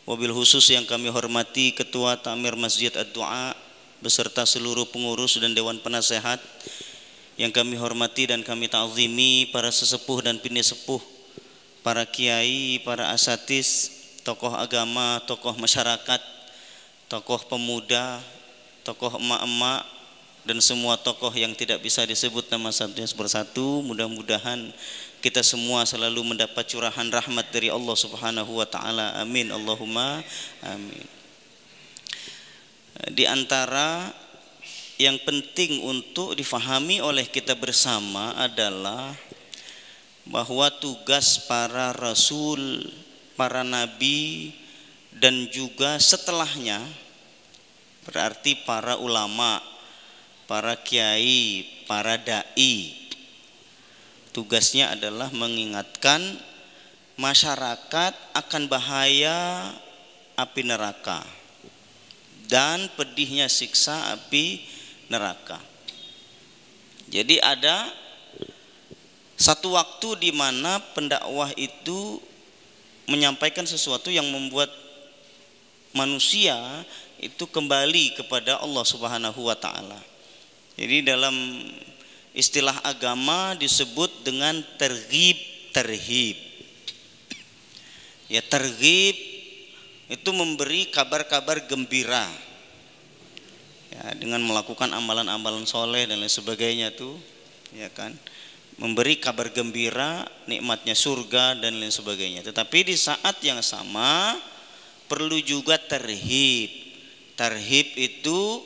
Wabil khusus yang kami hormati Ketua Ta'mir Masjid Ad-Du'a beserta seluruh pengurus dan Dewan Penasehat, yang kami hormati dan kami ta'zimi para sesepuh dan bini sepuh, para kiai, para asatis, tokoh agama, tokoh masyarakat, tokoh pemuda, tokoh emak-emak, dan semua tokoh yang tidak bisa disebut nama satu persatu. Mudah-mudahan kita semua selalu mendapat curahan rahmat dari Allah Subhanahu wa taala. Amin Allahumma amin. Di antara yang penting untuk difahami oleh kita bersama adalah bahwa tugas para rasul, para nabi, dan juga setelahnya, berarti para ulama, para kiai, para dai, tugasnya adalah mengingatkan masyarakat akan bahaya api neraka dan pedihnya siksa api neraka. Jadi ada satu waktu di mana pendakwah itu menyampaikan sesuatu yang membuat manusia itu kembali kepada Allah Subhanahu wa taala. Jadi dalam istilah agama disebut dengan terghib. Ya, terghib itu memberi kabar-kabar gembira, ya, dengan melakukan amalan-amalan soleh dan lain sebagainya tuh, ya kan, memberi kabar gembira nikmatnya surga dan lain sebagainya. Tetapi di saat yang sama perlu juga terhib. Terhib itu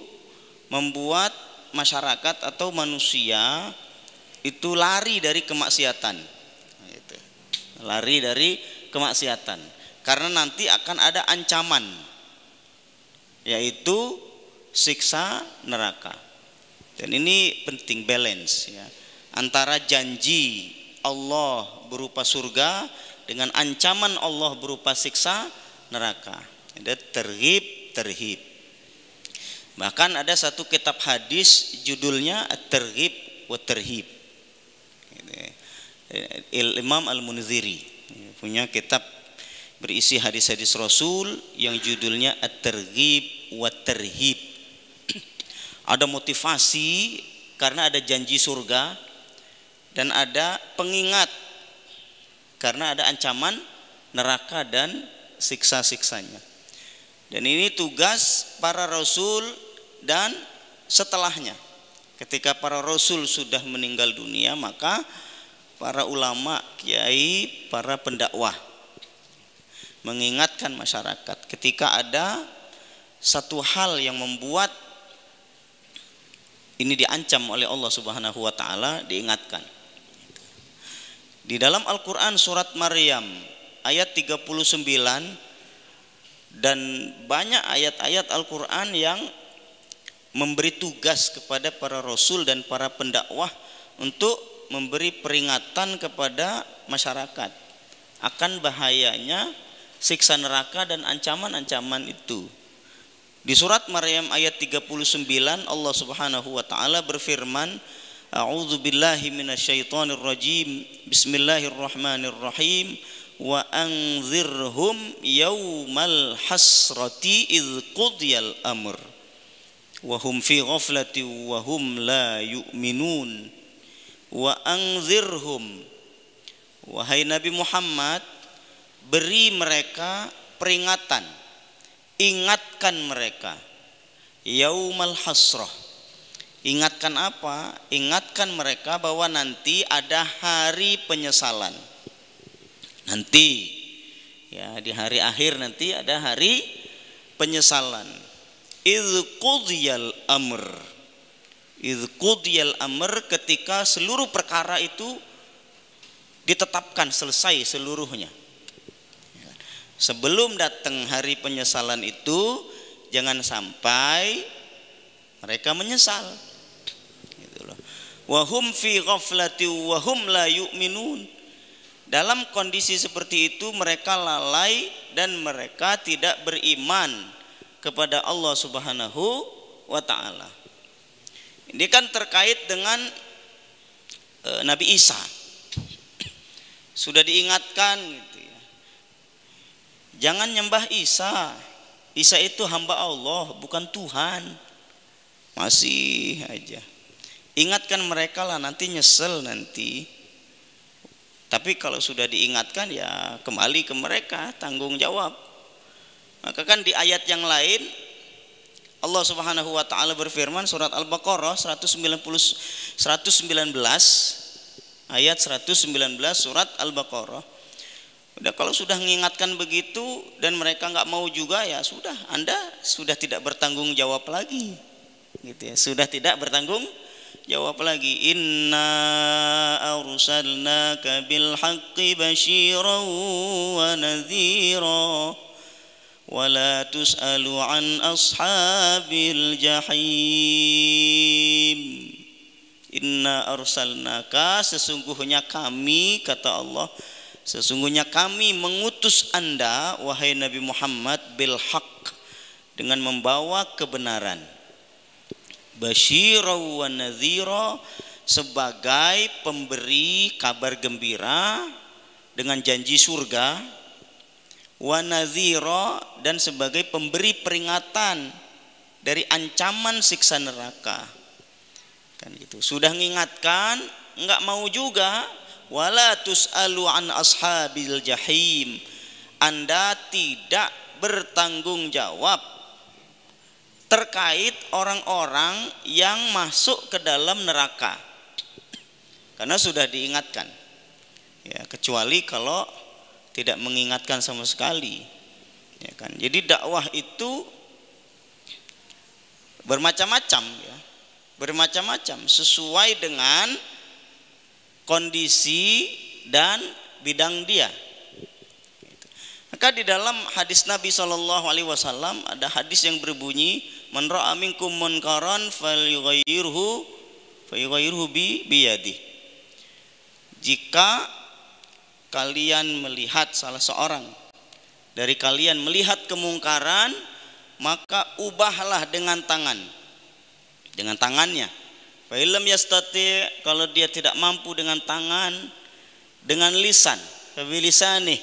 membuat masyarakat atau manusia itu lari dari kemaksiatan, lari dari kemaksiatan, karena nanti akan ada ancaman, yaitu siksa neraka. Dan ini penting balance, ya, antara janji Allah berupa surga dengan ancaman Allah berupa siksa neraka. Ada terhib. Bahkan ada satu kitab hadis judulnya At-Targhib wa Tarhib. Imam Al-Munziri punya kitab berisi hadis-hadis Rasul yang judulnya At-Targhib wa Tarhib. Ada motivasi karena ada janji surga, dan ada pengingat karena ada ancaman neraka dan siksa-siksanya. Dan ini tugas para rasul dan setelahnya. Ketika para rasul sudah meninggal dunia, maka para ulama, kiai, para pendakwah mengingatkan masyarakat ketika ada satu hal yang membuat ini diancam oleh Allah Subhanahu wa taala, diingatkan. Di dalam Al-Qur'an surat Maryam ayat 39 dan banyak ayat-ayat Al-Qur'an yang memberi tugas kepada para rasul dan para pendakwah untuk memberi peringatan kepada masyarakat akan bahayanya siksa neraka dan ancaman-ancaman itu. Di surat Maryam ayat 39 Allah Subhanahu wa taala berfirman, A'udzu billahi minasyaitonir rajim. Bismillahirrahmanirrahim. Wa anzirhum yaumal hasrati idz qudiyal amr wa hum fi ghaflati wa hum la yu'minun. Wa anzirhum, wahai Nabi Muhammad, beri mereka peringatan, ingatkan mereka yaumal hasrah. Ingatkan apa? Ingatkan mereka bahwa nanti ada hari penyesalan. Nanti, ya, di hari akhir nanti ada hari penyesalan. Idz qudiyal amr. Idz qudiyal amr, ketika seluruh perkara itu ditetapkan selesai seluruhnya. Sebelum datang hari penyesalan itu, jangan sampai mereka menyesal. Gitu loh. Wa hum fi ghaflati wa hum la yu'minun. Dalam kondisi seperti itu mereka lalai dan mereka tidak beriman kepada Allah Subhanahu wa taala. Ini kan terkait dengan Nabi Isa. Sudah diingatkan gitu ya. Jangan nyembah Isa. Isa itu hamba Allah, bukan Tuhan. Masih aja. Ingatkan mereka lah, nanti nyesel nanti. Tapi kalau sudah diingatkan ya kembali ke mereka, tanggung jawab. Maka kan di ayat yang lain Allah Subhanahu wa taala berfirman, surat Al-Baqarah 119 ayat 119 surat Al-Baqarah. Udah, kalau sudah mengingatkan begitu dan mereka nggak mau juga, ya sudah, Anda sudah tidak bertanggung jawab lagi, gitu ya, sudah tidak bertanggung jawab lagi. Inna arsalnaka bil haqqi basyiran wa nadhira wa la tus'alu an ashabil jahim. Inna arsalnaka, sesungguhnya kami, kata Allah, sesungguhnya kami mengutus Anda wahai Nabi Muhammad bil haqq, dengan membawa kebenaran, basyira wa nadhira, sebagai pemberi kabar gembira dengan janji surga, wa nadhira, dan sebagai pemberi peringatan dari ancaman siksa neraka. Kan gitu. Sudah mengingatkan, enggak mau juga. Wala tus'alu an ashabil jahim, Anda tidak bertanggung jawab terkait orang-orang yang masuk ke dalam neraka, karena sudah diingatkan ya, kecuali kalau tidak mengingatkan sama sekali, ya kan. Jadi dakwah itu bermacam-macam ya, bermacam-macam sesuai dengan kondisi dan bidang dia. Maka di dalam hadis Nabi SAW ada hadis yang berbunyi, man ra'a minkum munkaran falyughayyirhu biyadi. Jika kalian melihat, salah seorang dari kalian melihat kemungkaran, maka ubahlah dengan tangannya. Fa illam yastati, kalau dia tidak mampu dengan tangan, dengan lisan, fa bilisani,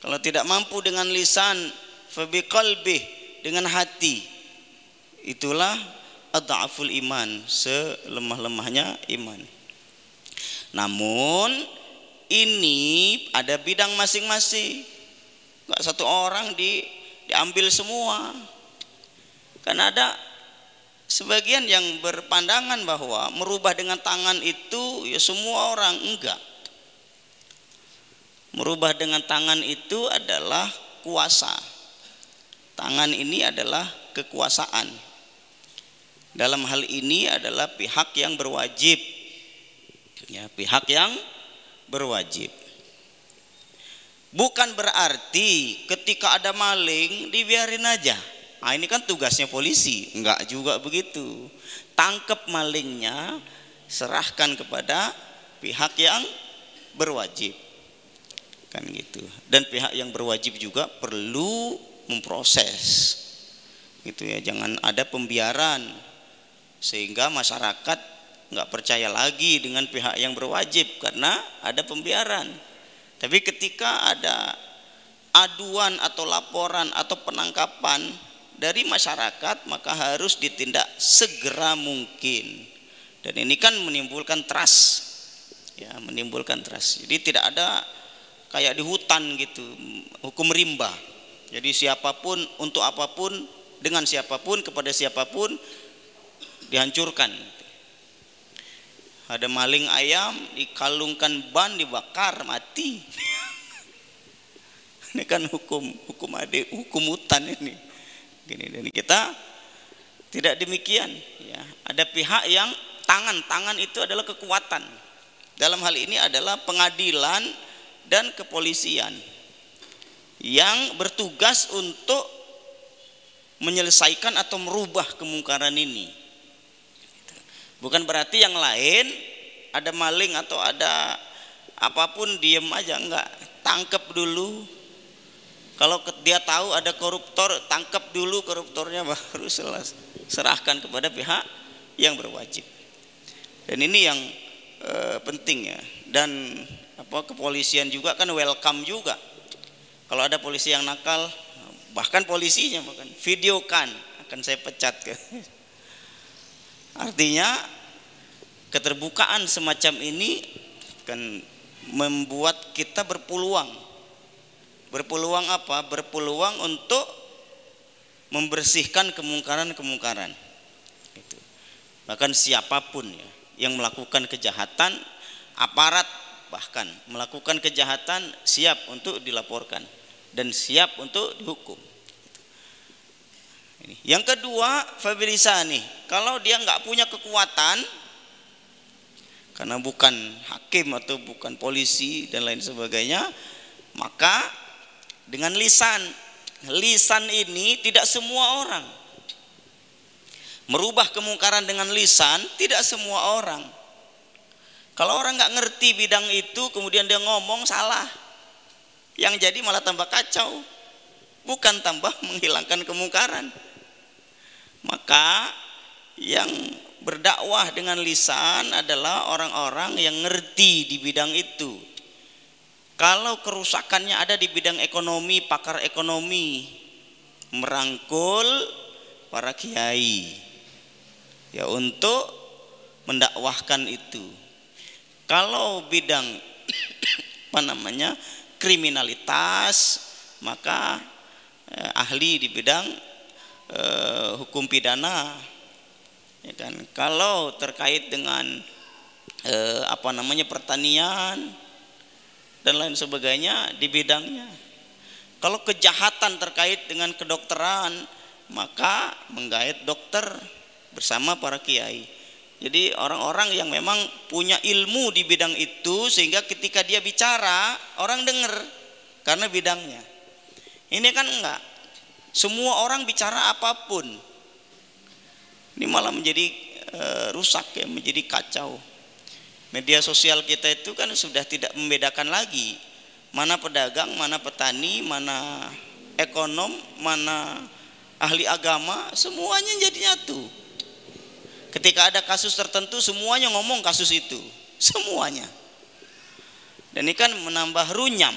kalau tidak mampu dengan lisan, fa biqalbi, dengan hati. Itulah adhaful iman, selemah-lemahnya iman. Namun ini ada bidang masing-masing. Enggak satu orang diambil semua. Karena ada sebagian yang berpandangan bahwa merubah dengan tangan itu ya semua orang, enggak. Merubah dengan tangan itu adalah kuasa. Tangan ini adalah kekuasaan. Dalam hal ini adalah pihak yang berwajib. Ya, pihak yang berwajib. Bukan berarti ketika ada maling dibiarin aja. Nah, ini kan tugasnya polisi, enggak juga begitu. Tangkap malingnya, serahkan kepada pihak yang berwajib, kan gitu. Dan pihak yang berwajib juga perlu memproses, gitu ya. Jangan ada pembiaran sehingga masyarakat enggak percaya lagi dengan pihak yang berwajib karena ada pembiaran. Tapi ketika ada aduan atau laporan atau penangkapan dari masyarakat, maka harus ditindak segera mungkin. Dan ini kan menimbulkan trust, ya, menimbulkan trust. Jadi tidak ada kayak di hutan gitu, hukum rimba. Jadi siapapun, untuk apapun, dengan siapapun, kepada siapapun dihancurkan. Ada maling ayam, dikalungkan ban, dibakar, mati. Ini kan hukum hutan ini. Gini, dan kita tidak demikian ya. Ada pihak yang tangan itu adalah kekuatan. Dalam hal ini adalah pengadilan dan kepolisian yang bertugas untuk menyelesaikan atau merubah kemungkaran ini. Bukan berarti yang lain ada maling atau ada apapun diem aja, enggak. Tangkap dulu. Kalau dia tahu ada koruptor, tangkap dulu koruptornya, baru serahkan kepada pihak yang berwajib. Dan ini yang penting ya. Dan kepolisian juga kan welcome juga Kalau ada polisi yang nakal, bahkan polisinya bahkan videokan, akan saya pecat. Artinya keterbukaan semacam ini kan membuat kita berpeluang. Berpeluang apa? Berpeluang untuk membersihkan kemungkaran-kemungkaran. Gitu. Bahkan siapapun ya, yang melakukan kejahatan, aparat bahkan melakukan kejahatan siap untuk dilaporkan dan siap untuk dihukum. Yang kedua, Fabilisa nih, kalau dia nggak punya kekuatan, karena bukan hakim atau bukan polisi dan lain sebagainya, maka dengan lisan. Lisan ini tidak semua orang. Merubah kemungkaran dengan lisan tidak semua orang. Kalau orang nggak ngerti bidang itu, kemudian dia ngomong salah, yang jadi malah tambah kacau, bukan tambah menghilangkan kemungkaran. Maka yang berdakwah dengan lisan adalah orang-orang yang ngerti di bidang itu. Kalau kerusakannya ada di bidang ekonomi, pakar ekonomi merangkul para kiai ya untuk mendakwahkan itu. Kalau bidang kriminalitas, maka ahli di bidang hukum pidana, ya kan. Kalau terkait dengan pertanian dan lain sebagainya di bidangnya. Kalau kejahatan terkait dengan kedokteran, maka menggait dokter bersama para kiai. Jadi orang-orang yang memang punya ilmu di bidang itu, sehingga ketika dia bicara orang dengar karena bidangnya. Ini kan enggak, semua orang bicara apapun, ini malah menjadi rusak ya, menjadi kacau. Media sosial kita itu kan sudah tidak membedakan lagi mana pedagang, mana petani, mana ekonom, mana ahli agama, semuanya jadi nyatu. Ketika ada kasus tertentu, semuanya ngomong kasus itu, semuanya. Dan ini kan menambah runyam,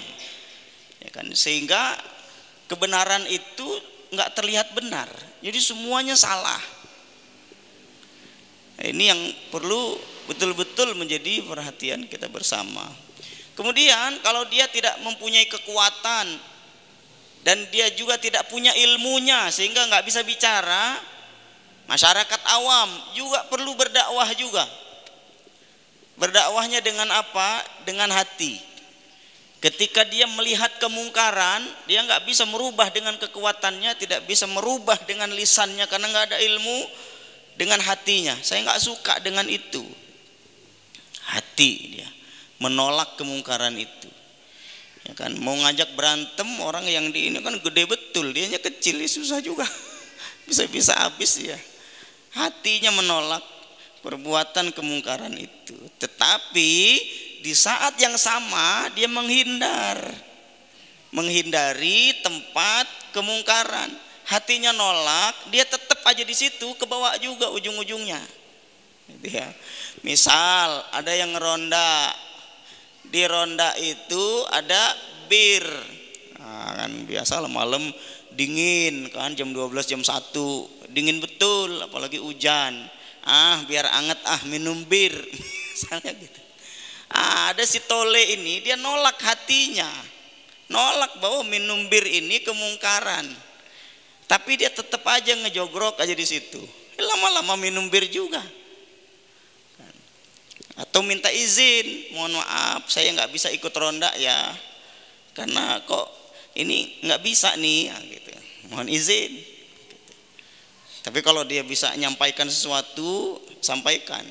ya kan, sehingga kebenaran itu nggak terlihat benar. Jadi semuanya salah. Nah, ini yang perlu betul-betul menjadi perhatian kita bersama. Kemudian kalau dia tidak mempunyai kekuatan dan dia juga tidak punya ilmunya sehingga nggak bisa bicara, masyarakat awam juga perlu berdakwah juga. Berdakwahnya dengan apa? Dengan hati. Ketika dia melihat kemungkaran, dia nggak bisa merubah dengan kekuatannya, tidak bisa merubah dengan lisannya karena nggak ada ilmu. Dengan hatinya, saya nggak suka dengan itu. Hati dia menolak kemungkaran itu, ya kan. Mau ngajak berantem orang yang di ini kan gede betul, dianya kecil, susah juga, bisa-bisa habis ya. Hatinya menolak perbuatan kemungkaran itu, tetapi di saat yang sama dia menghindari tempat kemungkaran. Hatinya nolak, dia tetap aja di situ, kebawa juga ujung-ujungnya. Gitu ya. Misal ada yang ngeronda, di ronda itu ada bir, nah, kan biasa malam dingin kan, jam 12 jam 1 dingin betul, apalagi hujan. Biar anget minum bir misalnya gitu. Ada si tole ini, dia nolak hatinya, nolak bahwa minum bir ini kemungkaran, tapi dia tetap aja ngejogrok aja di situ. Lama-lama minum bir juga. Atau minta izin, mohon maaf saya nggak bisa ikut ronda ya, karena kok ini nggak bisa nih, gitu. Mohon izin. Tapi kalau dia bisa nyampaikan sesuatu, sampaikan.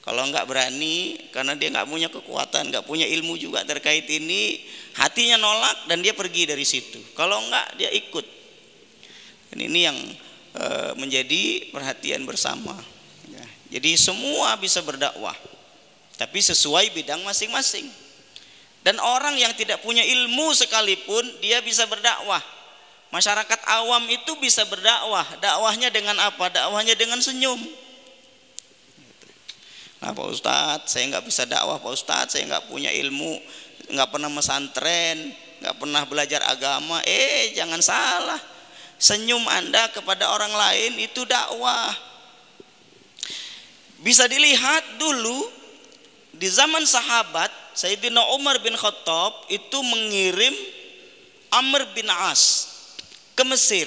Kalau nggak berani, karena dia nggak punya kekuatan, nggak punya ilmu juga terkait ini, hatinya nolak dan dia pergi dari situ. Kalau nggak, dia ikut. Dan ini yang menjadi perhatian bersama. Ya. Jadi semua bisa berdakwah, tapi sesuai bidang masing-masing. Dan orang yang tidak punya ilmu sekalipun dia bisa berdakwah. Masyarakat awam itu bisa berdakwah. Dakwahnya dengan apa? Dakwahnya dengan senyum. Nah, Pak Ustadz, saya nggak bisa dakwah, Pak Ustadz, saya nggak punya ilmu, nggak pernah mesantren. nggak pernah belajar agama. Jangan salah, senyum Anda kepada orang lain itu dakwah. Bisa dilihat dulu di zaman sahabat, Sayyidina Umar bin Khattab itu mengirim Amr bin As ke Mesir.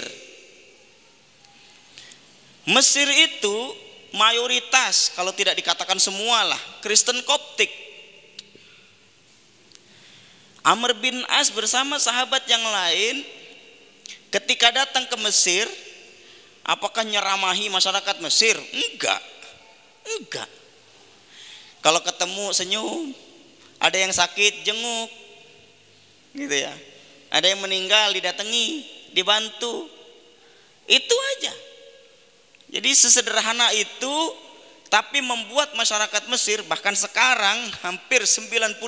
Mesir itu mayoritas, kalau tidak dikatakan semualah, Kristen Koptik. Amr bin As bersama sahabat yang lain ketika datang ke Mesir, apakah nyeramahi masyarakat Mesir? Enggak. Kalau ketemu senyum, ada yang sakit jenguk, gitu ya. Ada yang meninggal didatangi, dibantu. Itu aja. Jadi sesederhana itu, tapi membuat masyarakat Mesir bahkan sekarang hampir 98%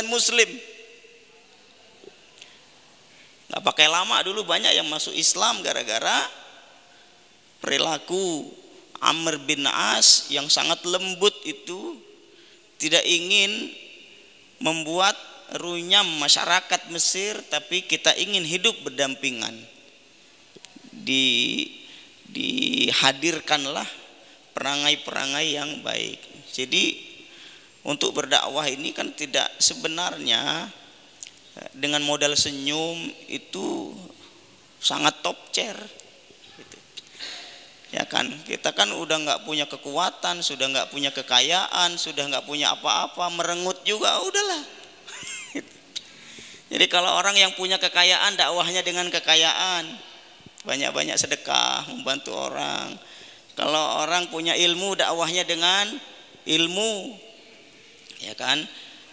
Muslim. Gak pakai lama dulu banyak yang masuk Islam gara-gara perilaku Amr bin As yang sangat lembut itu, tidak ingin membuat runyam masyarakat Mesir, tapi kita ingin hidup berdampingan. Dihadirkanlah perangai-perangai yang baik. Jadi untuk berdakwah ini kan tidak sebenarnya dengan modal senyum itu sangat top chair gitu. Ya kan, kita kan udah nggak punya kekuatan, sudah nggak punya kekayaan, sudah nggak punya apa-apa, merengut juga udahlah. Jadi kalau orang yang punya kekayaan, dakwahnya dengan kekayaan, banyak-banyak sedekah, membantu orang. Kalau orang punya ilmu, dakwahnya dengan ilmu, ya kan.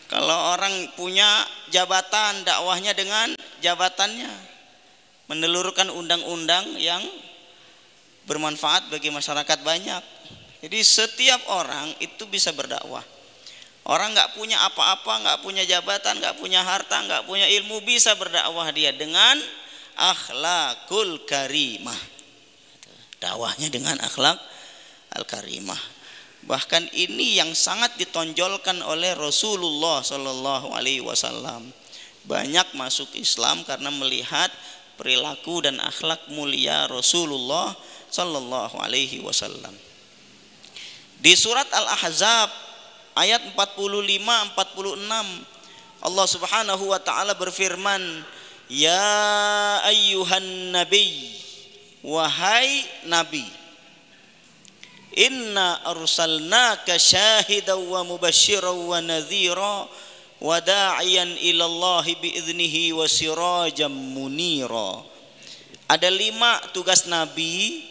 Kalau orang punya jabatan, dakwahnya dengan jabatannya, menelurkan undang-undang yang bermanfaat bagi masyarakat banyak. Jadi setiap orang itu bisa berdakwah. Orang nggak punya apa-apa, nggak punya jabatan, nggak punya harta, nggak punya ilmu, bisa berdakwah dia dengan akhlakul karimah. Dakwahnya dengan akhlak al-karimah. Bahkan ini yang sangat ditonjolkan oleh Rasulullah Shallallahu Alaihi Wasallam. Banyak masuk Islam karena melihat perilaku dan akhlak mulia Rasulullah Shallallahu Alaihi Wasallam. Di surat Al-Ahzab ayat 45-46 Allah Subhanahu wa taala berfirman, "Ya ayyuhan nabi, wahai nabi, inna arsalnaka syahidan wa mubasysyiran wa nadhira wa da'iyan ila Allah biiznihi wa sirajan munira." Ada 5 tugas nabi,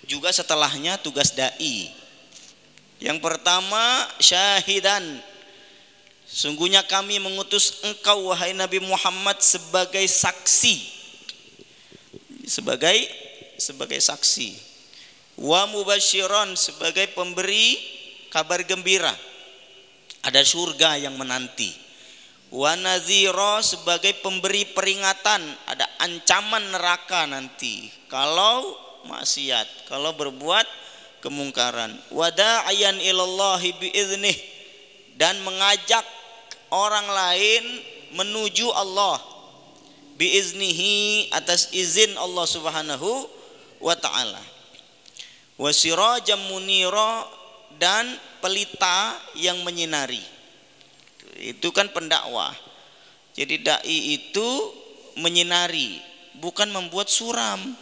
juga setelahnya tugas dai. Yang pertama, syahidan. Sungguhnya kami mengutus engkau wahai Nabi Muhammad sebagai saksi. Sebagai saksi. Wa mubasysyiran, sebagai pemberi kabar gembira. Ada surga yang menanti. Wa nadhira, sebagai pemberi peringatan, ada ancaman neraka nanti kalau maksiat, kalau berbuat kemungkaran. Wa da'iyan ilallahi biiznih, dan mengajak orang lain menuju Allah, biiznihi, atas izin Allah Subhanahu wa taala. Wa sirajan munira, dan pelita yang menyinari. Itu kan pendakwah. Jadi dai itu menyinari, bukan membuat suram.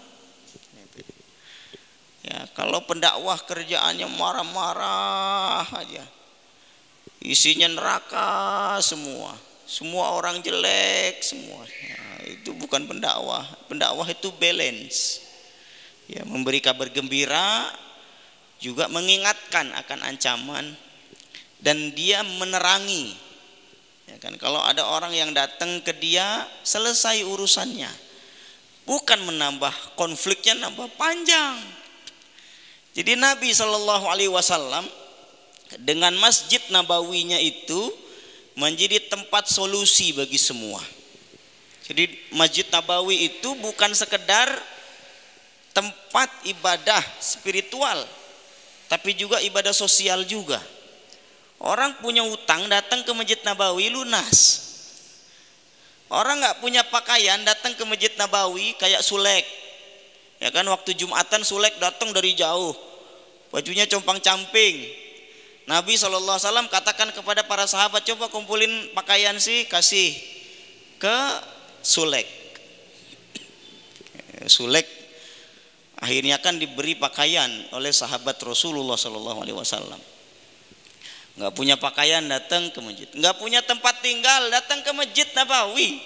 Ya, kalau pendakwah kerjaannya marah-marah aja, isinya neraka semua, semua orang jelek semua. Nah, itu bukan pendakwah. Pendakwah itu balance. Ya, memberi kabar gembira, juga mengingatkan akan ancaman, dan dia menerangi. Ya kan, kalau ada orang yang datang ke dia, selesai urusannya, bukan menambah konfliknya, nambah panjang. Jadi Nabi Shallallahu Alaihi Wasallam dengan Masjid Nabawinya itu menjadi tempat solusi bagi semua. Jadi Masjid Nabawi itu bukan sekedar tempat ibadah spiritual, tapi juga ibadah sosial juga. Orang punya utang datang ke Masjid Nabawi lunas. Orang nggak punya pakaian datang ke Masjid Nabawi kayak Sulek. Ya kan, waktu Jumatan Sulek datang dari jauh, bajunya compang-camping. Nabi SAW katakan kepada para sahabat, coba kumpulin pakaian sih, kasih ke Sulek. Sulek akhirnya kan diberi pakaian oleh sahabat Rasulullah SAW. Nggak punya pakaian datang ke masjid, nggak punya tempat tinggal datang ke Masjid Nabawi.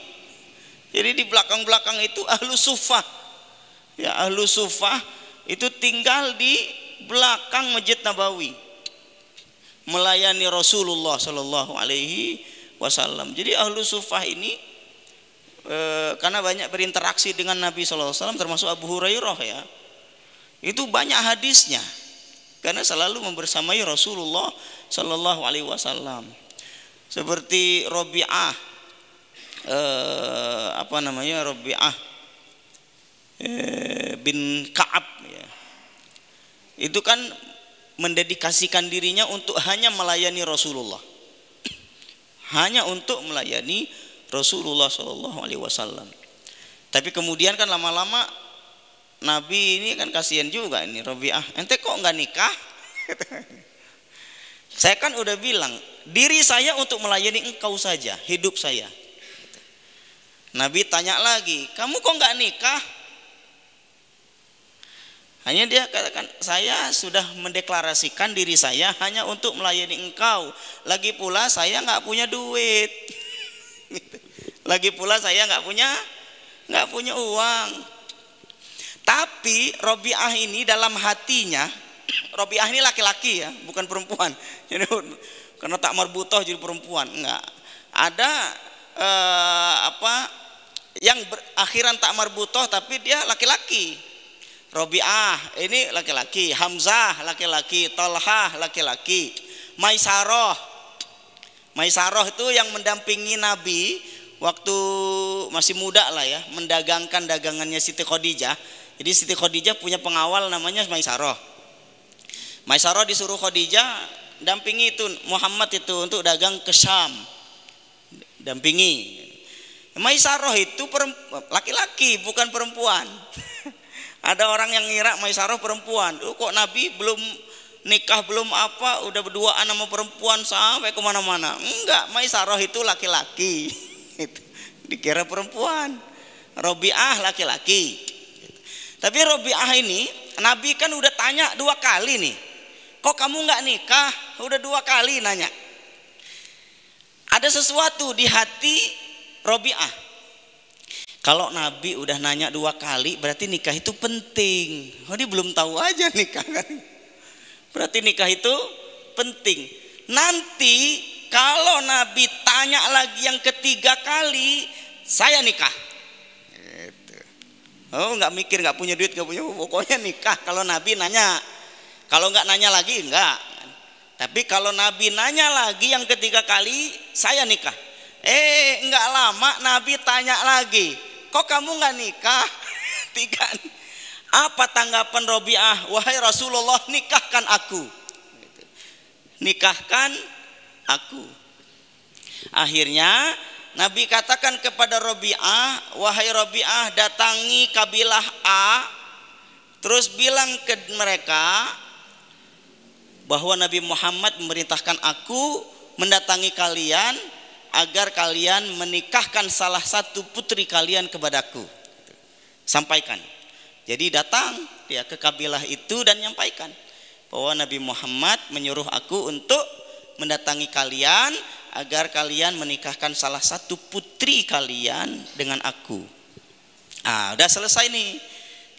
Jadi di belakang-belakang itu ahlu sufah. Ya, ahlu sufah itu tinggal di belakang Masjid Nabawi, melayani Rasulullah Shallallahu Alaihi Wasallam. Jadi ahlu sufah ini karena banyak berinteraksi dengan Nabi Shallallahu Alaihi Wasallam, termasuk Abu Hurairah ya, itu banyak hadisnya karena selalu membersamai Rasulullah Shallallahu Alaihi Wasallam. Seperti Rabi'ah, Rabi'ah bin Ka'ab ya. Itu kan mendedikasikan dirinya untuk hanya melayani Rasulullah. Hanya untuk melayani Rasulullah Shallallahu Alaihi Wasallam. Tapi kemudian kan lama-lama Nabi ini kan kasihan juga ini Rabi'ah. Ente kok nggak nikah? Saya kan udah bilang diri saya untuk melayani engkau saja, hidup saya. Nabi tanya lagi, kamu kok nggak nikah? Hanya dia katakan, saya sudah mendeklarasikan diri saya hanya untuk melayani engkau. Lagi pula saya nggak punya duit. Lagi pula saya nggak punya uang. Tapi Rabi'ah ini dalam hatinya, Rabi'ah ini laki-laki ya, bukan perempuan. Jadi karena tak marbutah jadi perempuan, enggak. Ada yang berakhiran tak marbutah tapi dia laki-laki. Rabi'ah ini laki-laki, Hamzah laki-laki, Talhah laki-laki, Maisarah itu yang mendampingi Nabi waktu masih muda lah ya, mendagangkan dagangannya Siti Khadijah. Jadi Siti Khadijah punya pengawal namanya Maisarah. Maisarah disuruh Khadijah dampingi itu Muhammad itu untuk dagang ke Syam, dampingi. Maisarah itu laki-laki bukan perempuan. Ada orang yang ngira Maisarah perempuan. Kok Nabi belum nikah belum apa udah berduaan sama perempuan sampai kemana-mana? Enggak, Maisarah itu laki-laki. Dikira perempuan. Rabi'ah laki-laki. Tapi Rabi'ah ini Nabi kan udah tanya 2 kali nih, kok kamu nggak nikah? Udah 2 kali nanya. Ada sesuatu di hati Rabi'ah. Kalau Nabi udah nanya 2 kali, berarti nikah itu penting. Oh, dia belum tahu aja nikah kan? Berarti nikah itu penting. Nanti kalau Nabi tanya lagi yang ketiga kali, saya nikah. Gitu. Oh, nggak mikir, nggak punya duit, nggak punya, pokoknya nikah. Kalau Nabi nanya, kalau nggak nanya lagi enggak. Tapi kalau Nabi nanya lagi yang ketiga kali, saya nikah. Enggak lama Nabi tanya lagi, kok kamu nggak nikah? 3. Apa tanggapan Rabi'ah? Wahai Rasulullah, nikahkan aku. Nikahkan aku. Akhirnya Nabi katakan kepada Rabi'ah, wahai Rabi'ah, datangi kabilah A, terus bilang ke mereka bahwa Nabi Muhammad memerintahkan aku mendatangi kalian agar kalian menikahkan salah satu putri kalian kepadaku. Sampaikan. Jadi datang dia ke kabilah itu dan nyampaikan bahwa Nabi Muhammad menyuruh aku untuk mendatangi kalian agar kalian menikahkan salah satu putri kalian dengan aku. Udah selesai nih.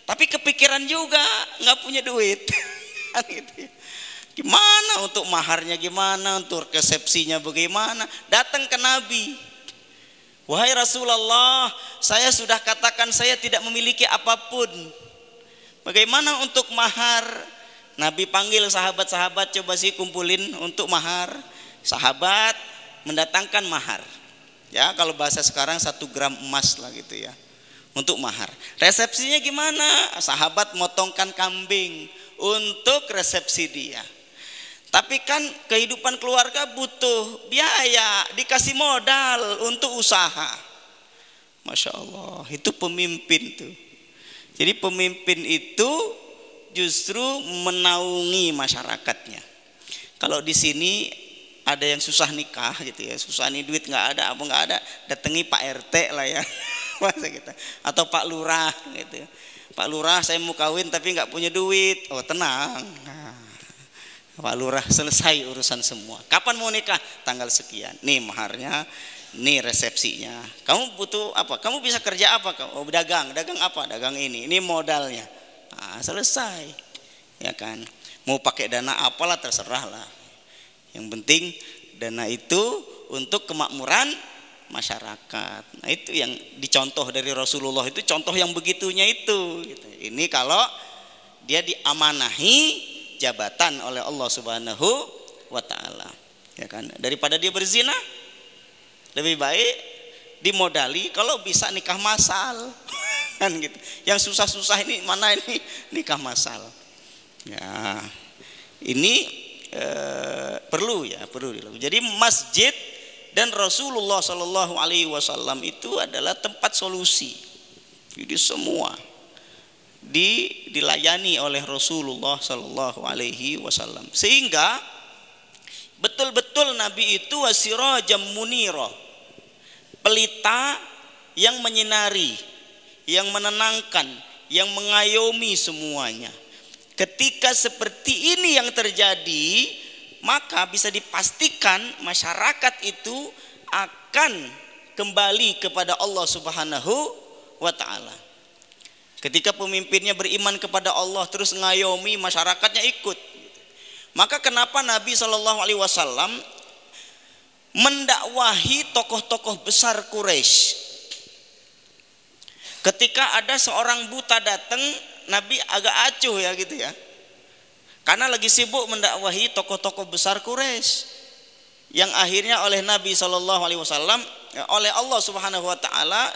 Tapi kepikiran juga nggak punya duit. Gimana untuk maharnya, gimana untuk resepsinya, bagaimana? Datang ke Nabi. Wahai Rasulullah, saya sudah katakan saya tidak memiliki apapun. Bagaimana untuk mahar? Nabi panggil sahabat-sahabat, coba sih kumpulin untuk mahar. Sahabat mendatangkan mahar. Ya, kalau bahasa sekarang 1 gram emas lah gitu ya. Untuk mahar. Resepsinya gimana? Sahabat motongkan kambing untuk resepsi dia. Tapi kan kehidupan keluarga butuh biaya, dikasih modal untuk usaha. Masya Allah, itu pemimpin tuh. Jadi pemimpin itu justru menaungi masyarakatnya. Kalau di sini ada yang susah nikah gitu ya, susah nih duit nggak ada, apa nggak ada, datangi Pak RT lah ya, masa kita, atau Pak Lurah gitu. Pak Lurah, saya mau kawin tapi nggak punya duit. Oh tenang, nah, Pak Lurah selesai urusan semua. Kapan mau nikah? Tanggal sekian. Nih maharnya, nih resepsinya. Kamu butuh apa? Kamu bisa kerja apa? Oh dagang apa? Dagang ini modalnya. Nah, selesai, ya kan. Mau pakai dana apalah terserah lah. Yang penting dana itu untuk kemakmuran masyarakat. Nah itu yang dicontoh dari Rasulullah, itu contoh yang begitunya itu. Ini kalau dia diamanahi jabatan oleh Allah Subhanahu wa Ta'ala, ya kan. Daripada dia berzina, lebih baik dimodali kalau bisa nikah massal, kan gitu. Yang susah-susah ini mana ini nikah massal. Ya ini perlu dilakukan. Jadi masjid dan Rasulullah Shallallahu Alaihi Wasallam itu adalah tempat solusi. Jadi semua dilayani oleh Rasulullah Shallallahu Alaihi Wasallam, sehingga betul-betul Nabi itu wasirajam munira, pelita yang menyinari, yang menenangkan, yang mengayomi semuanya. Ketika seperti ini yang terjadi, maka bisa dipastikan masyarakat itu akan kembali kepada Allah Subhanahu wa Ta'ala. Ketika pemimpinnya beriman kepada Allah, terus ngayomi, masyarakatnya ikut. Maka kenapa Nabi SAW mendakwahi tokoh-tokoh besar Quraisy? Ketika ada seorang buta datang, Nabi agak acuh ya gitu ya, karena lagi sibuk mendakwahi tokoh-tokoh besar Quraisy, yang akhirnya oleh Nabi SAW, oleh Allah Subhanahu Wa Taala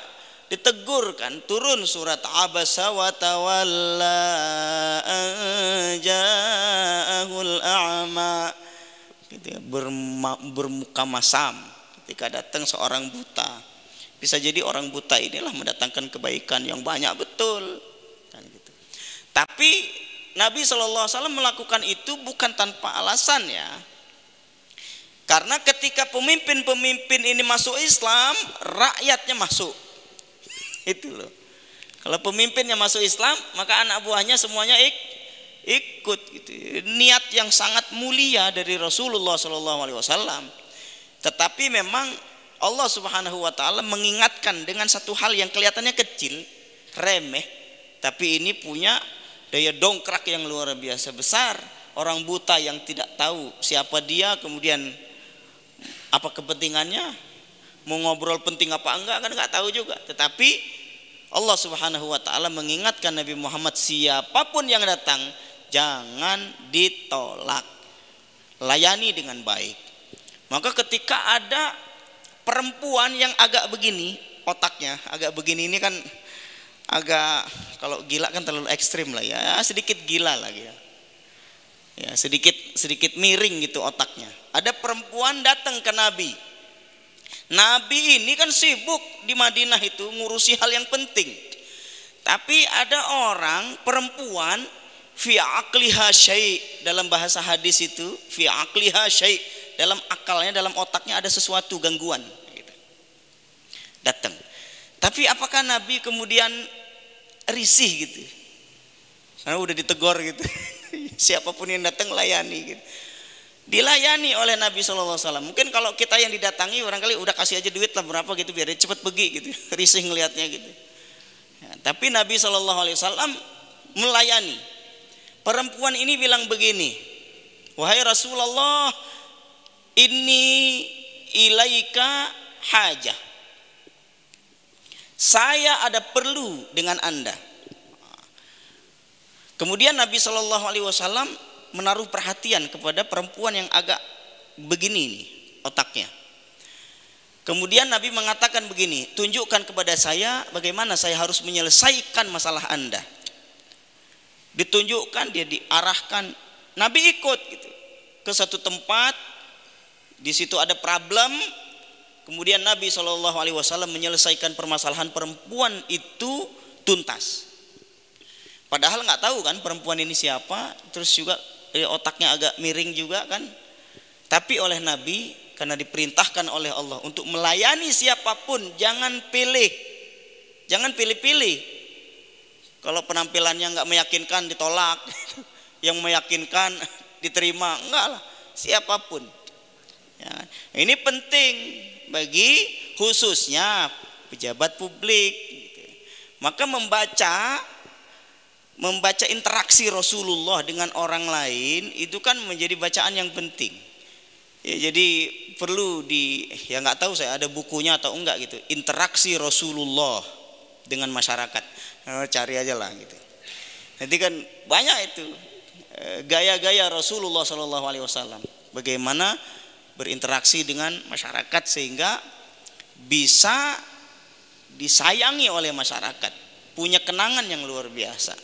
ditegur kan, turun surat Abasa wa tawalla ja'ahul a'ma, gitu ya, bermuka masam ketika datang seorang buta. Bisa jadi orang buta inilah mendatangkan kebaikan yang banyak betul. Tapi Nabi SAW melakukan itu bukan tanpa alasan ya. Karena ketika pemimpin-pemimpin ini masuk Islam, rakyatnya masuk. Itu loh. Kalau pemimpinnya masuk Islam, maka anak buahnya semuanya ikut gitu. Niat yang sangat mulia dari Rasulullah SAW. Tetapi memang Allah Subhanahu wa Ta'ala mengingatkan dengan satu hal yang kelihatannya kecil, remeh, tapi ini punya daya dongkrak yang luar biasa besar. Orang buta yang tidak tahu siapa dia, kemudian apa kepentingannya, mau ngobrol penting apa enggak kan enggak tahu juga. Tetapi Allah Subhanahu wa Ta'ala mengingatkan Nabi Muhammad, siapapun yang datang jangan ditolak, layani dengan baik. Maka ketika ada perempuan yang agak begini, otaknya agak begini, ini kan agak, kalau gila kan terlalu ekstrim lah ya, sedikit gila lagi ya, ya sedikit miring gitu otaknya. Ada perempuan datang ke Nabi. Nabi ini kan sibuk di Madinah itu ngurusi hal yang penting, tapi ada orang perempuan fi aqliha syai', dalam bahasa hadis itu fi aqliha syai', dalam akalnya, dalam otaknya ada sesuatu gangguan gitu. Datang. Tapi apakah Nabi kemudian risih gitu? Karena udah ditegur gitu. Siapapun yang datang layani gitu. Dilayani oleh Nabi SAW. Mungkin kalau kita yang didatangi barangkali udah kasih aja duit lah berapa gitu biar dia cepat pergi gitu. Risih ngelihatnya gitu. Ya, tapi Nabi SAW melayani. Perempuan ini bilang begini, wahai Rasulullah, inni ilaika hajah, saya ada perlu dengan Anda. Kemudian Nabi SAW menaruh perhatian kepada perempuan yang agak begini nih otaknya. Kemudian Nabi mengatakan begini, tunjukkan kepada saya bagaimana saya harus menyelesaikan masalah Anda. Ditunjukkan, dia diarahkan, Nabi ikut gitu ke satu tempat. Di situ ada problem, kemudian Nabi SAW menyelesaikan permasalahan perempuan itu tuntas. Padahal nggak tahu kan perempuan ini siapa, terus juga otaknya agak miring juga kan. Tapi oleh Nabi, karena diperintahkan oleh Allah untuk melayani siapapun, jangan pilih-pilih. Kalau penampilannya nggak meyakinkan ditolak, yang meyakinkan diterima, enggak lah, siapapun. Ya, ini penting bagi khususnya pejabat publik. Gitu. Maka membaca interaksi Rasulullah dengan orang lain itu kan menjadi bacaan yang penting. Ya, jadi perlu ya nggak tahu saya ada bukunya atau enggak gitu, interaksi Rasulullah dengan masyarakat. Cari aja lah gitu. Nanti kan banyak itu gaya-gaya Rasulullah SAW, bagaimana berinteraksi dengan masyarakat sehingga bisa disayangi oleh masyarakat, punya kenangan yang luar biasa.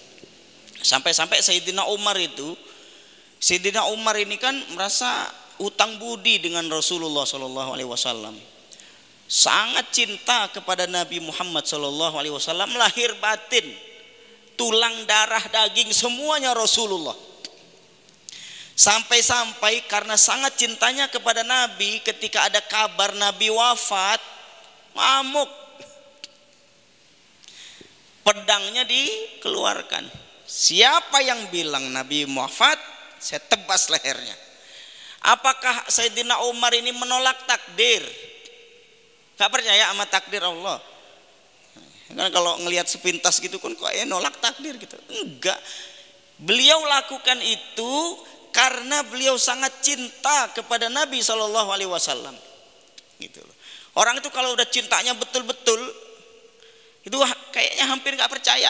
Sampai-sampai Sayyidina Umar ini kan merasa utang budi dengan Rasulullah SAW, sangat cinta kepada Nabi Muhammad SAW, lahir batin, tulang darah daging semuanya Rasulullah. Sampai-sampai karena sangat cintanya kepada Nabi, ketika ada kabar Nabi wafat, ngamuk, pedangnya dikeluarkan. Siapa yang bilang Nabi wafat, saya tebas lehernya. Apakah Sayyidina Umar ini menolak takdir? Gak percaya sama takdir Allah? Kan kalau ngelihat sepintas gitu kan kok nolak takdir gitu. Enggak. Beliau lakukan itu karena beliau sangat cinta kepada Nabi SAW. Gitu loh. Orang itu kalau udah cintanya betul-betul, itu kayaknya hampir nggak percaya.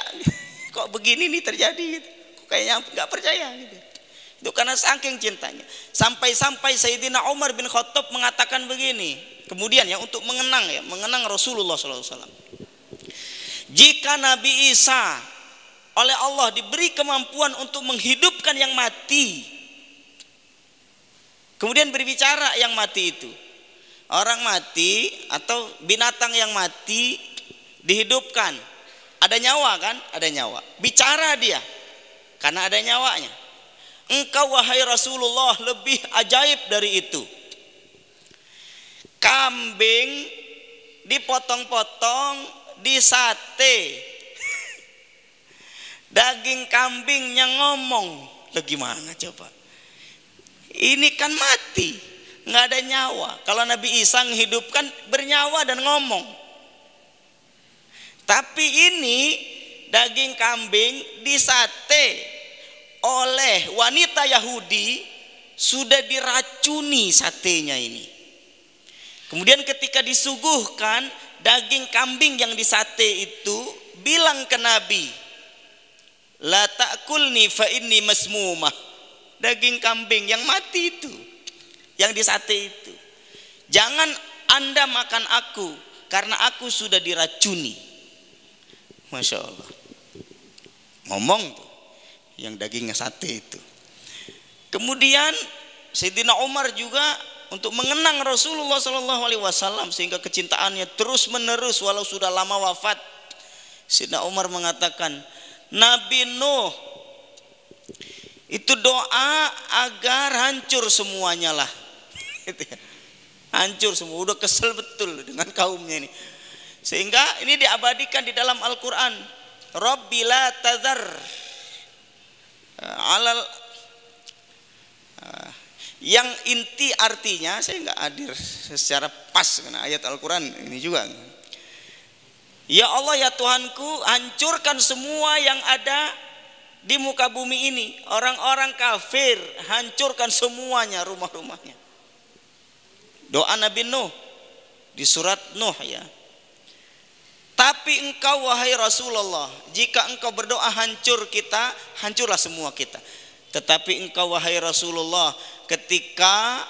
Kok begini nih terjadi? Gitu. Kok kayaknya nggak percaya gitu. Itu karena saking cintanya. Sampai-sampai Sayyidina Umar bin Khattab mengatakan begini. Kemudian ya untuk mengenang Rasulullah SAW. Jika Nabi Isa oleh Allah diberi kemampuan untuk menghidupkan yang mati, kemudian berbicara yang mati itu, orang mati atau binatang yang mati dihidupkan, ada nyawa kan? Ada nyawa. Bicara dia karena ada nyawanya. Engkau wahai Rasulullah lebih ajaib dari itu. Kambing dipotong-potong, disate, daging kambingnya ngomong. Lah gimana coba? Ini kan mati, nggak ada nyawa. Kalau Nabi Isa menghidupkan bernyawa dan ngomong. Tapi ini daging kambing disate oleh wanita Yahudi, sudah diracuni satenya ini. Kemudian ketika disuguhkan daging kambing yang disate itu, bilang ke Nabi, la ta'kulni fa inni masmumah. Daging kambing yang mati itu, yang disate itu, jangan Anda makan aku karena aku sudah diracuni. Masya Allah, ngomong tuh yang dagingnya sate itu. Kemudian Sayyidina Umar juga untuk mengenang Rasulullah SAW sehingga kecintaannya terus menerus walau sudah lama wafat. Sayyidina Umar mengatakan, Nabi Nuh itu doa agar hancur semuanya lah. Hancur semua, udah kesel betul dengan kaumnya ini. Sehingga ini diabadikan di dalam Al-Quran. Rabbi la tazar alal, yang inti artinya saya nggak hadir secara pas karena ayat Al-Quran ini juga. Ya Allah ya Tuhanku, hancurkan semua yang ada di muka bumi ini, orang-orang kafir, hancurkan semuanya rumah-rumahnya. Doa Nabi Nuh di surat Nuh ya. Tapi engkau wahai Rasulullah, jika engkau berdoa hancur kita, hancurlah semua kita. Tetapi engkau wahai Rasulullah, ketika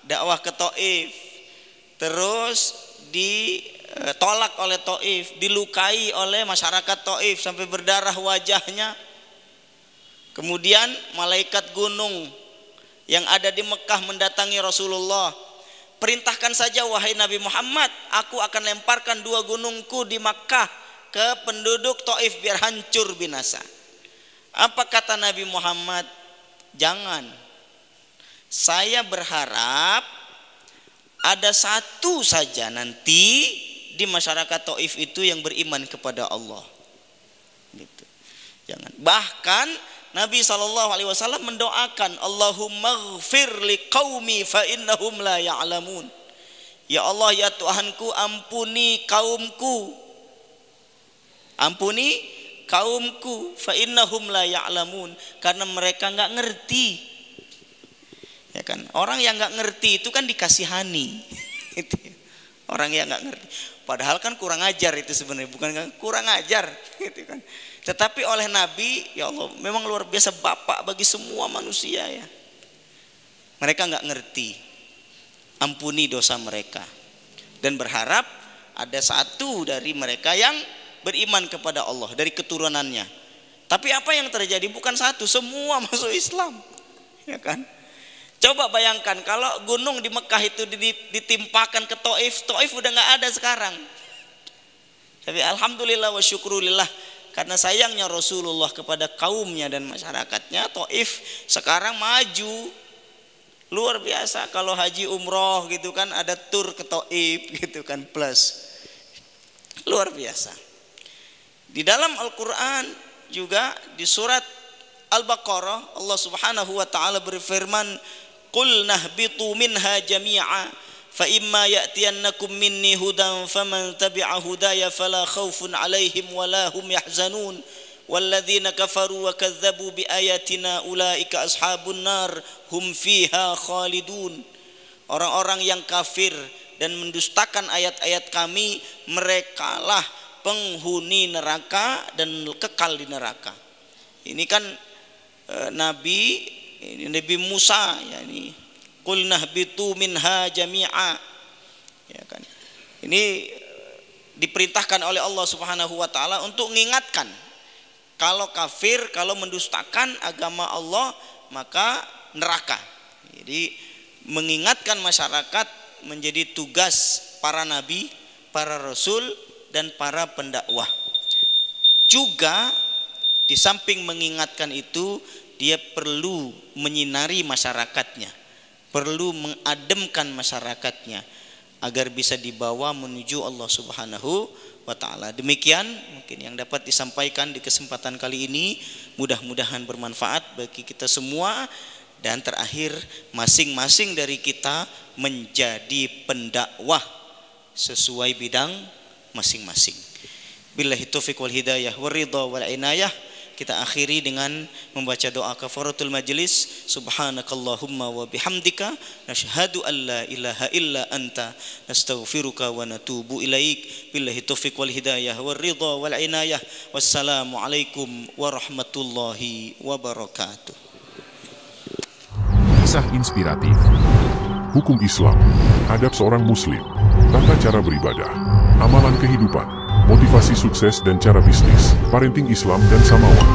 dakwah ke Taif, terus ditolak oleh Taif, dilukai oleh masyarakat Taif sampai berdarah wajahnya. Kemudian malaikat gunung yang ada di Mekah mendatangi Rasulullah, perintahkan saja wahai Nabi Muhammad, aku akan lemparkan 2 gunungku di Makkah ke penduduk Taif biar hancur binasa. Apa kata Nabi Muhammad? Jangan. Saya berharap ada satu saja nanti di masyarakat Taif itu yang beriman kepada Allah. Gitu. Jangan. Bahkan Nabi SAW mendoakan, Allahumma ghfir li qaumi fa innahum la ya'lamun. Ya Allah, ya Tuhanku, ampuni kaumku. Ampuni kaumku fa innahum la ya'lamun, karena mereka nggak ngerti. Ya kan? Orang yang nggak ngerti itu kan dikasihani. Gitu. Orang yang nggak ngerti. Padahal kan kurang ajar itu sebenarnya, bukan kurang ajar, gitu kan. Tetapi oleh Nabi, ya Allah, memang luar biasa bapak bagi semua manusia ya. Mereka nggak ngerti, ampuni dosa mereka, dan berharap ada satu dari mereka yang beriman kepada Allah dari keturunannya. Tapi apa yang terjadi? Bukan satu, semua masuk Islam, ya kan? Coba bayangkan kalau gunung di Mekah itu ditimpakan ke Taif, Taif udah nggak ada sekarang. Tapi alhamdulillah wa syukurillah, karena sayangnya Rasulullah kepada kaumnya dan masyarakatnya, Taif sekarang maju luar biasa. Kalau haji umroh gitu kan ada tur ke Taif gitu kan, plus luar biasa. Di dalam Al-Quran juga di surat Al-Baqarah Allah Subhanahu wa taala berfirman, "Qul nahbitu minha jami'a fa imma ya'tiyannakum minni hudan faman tabi'a hudaya fala khaufun 'alaihim wala hum yahzanun walladzina kafaru wa kadzdzabu biayatina ulaika ashabun nar hum fiha khalidun." Orang-orang yang kafir dan mendustakan ayat-ayat kami, merekalah penghuni neraka dan kekal di neraka. Ini kan Nabi Musa, yakni qul nahbitu minha jami'a, ya kan. Ini diperintahkan oleh Allah Subhanahu wa taala untuk mengingatkan, kalau kafir, kalau mendustakan agama Allah maka neraka. Jadi mengingatkan masyarakat menjadi tugas para nabi, para rasul dan para pendakwah. Juga di samping mengingatkan itu, dia perlu menyinari masyarakatnya, perlu mengademkan masyarakatnya agar bisa dibawa menuju Allah Subhanahu wa taala. Demikian mungkin yang dapat disampaikan di kesempatan kali ini, mudah-mudahan bermanfaat bagi kita semua. Dan terakhir, masing-masing dari kita menjadi pendakwah sesuai bidang masing-masing. Billahi taufiq wal hidayah wal ridha wal inayah. Kita akhiri dengan membaca doa kafaratul majlis. Subhanakallahumma wa bihamdika nashhadu an la ilaha illa anta nastaghfiruka wa natubu ilaik. Billahi taufiq wal hidayah wal ridha wal inayah. Wassalamu alaikum warahmatullahi wabarakatuh. Kisah inspiratif, hukum Islam, adab seorang muslim, tata cara beribadah, amalan kehidupan, motivasi sukses dan cara bisnis, parenting Islam dan samawa.